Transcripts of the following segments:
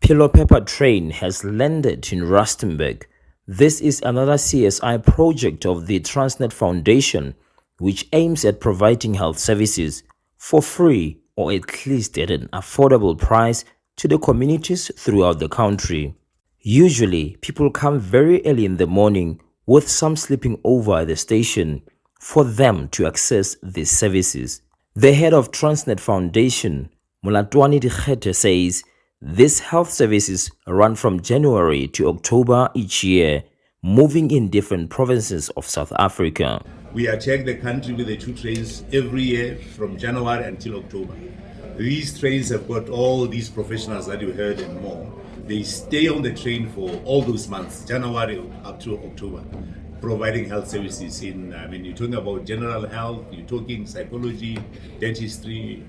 Phelophepa train has landed in Rusternburg. This is another CSI project of the Transnet Foundation, which aims at providing health services for free or at least at an affordable price to the communities throughout the country. Usually, people come very early in the morning, with some sleeping over at the station for them to access these services. The head of Transnet Foundation, Mulatwani Dikgete, says these health services run from January to October each year, moving in different provinces of South Africa. We attack the country with the two trains every year from January until October. These trains have got all these professionals that you heard and more. They stay on the train for all those months, January up to October, providing health services you're talking about general health, you're talking psychology, dentistry,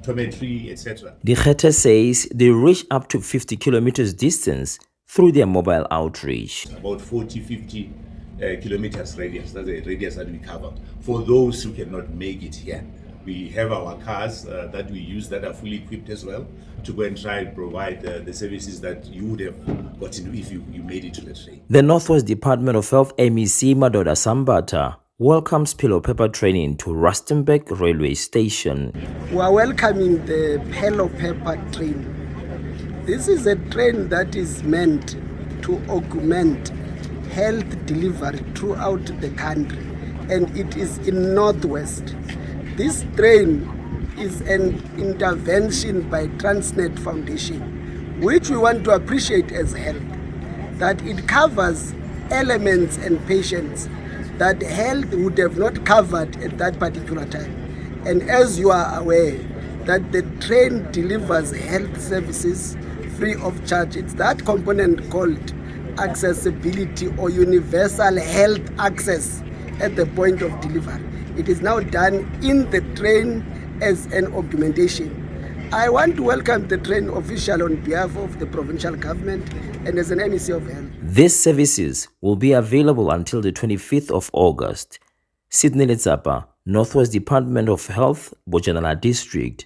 optometry, etc. Dikgete says they reach up to 50 kilometers distance through their mobile outreach. About 40-50 kilometers radius, that's the radius that we cover. For those who cannot make it here, we have our cars that we use that are fully equipped as well to go and try and provide the services that you would have gotten if you made it to the train. The Northwest Department of Health MEC Madoda Sambata welcomes Phelophepa training to Rusternburg railway station. We are welcoming the Phelophepa train. This is a train that is meant to augment health delivery throughout the country, and it is in Northwest. This train is an intervention by Transnet Foundation, which we want to appreciate as health, that it covers elements and patients that health would have not covered at that particular time. And as you are aware, that the train delivers health services free of charge. It's that component called accessibility or universal health access at the point of delivery. It is now done in the train as an augmentation. I want to welcome the train official on behalf of the provincial government and as an MEC of Health. These services will be available until the 25th of August. Sydney Letsapa, Northwest Department of Health, Bojanala District.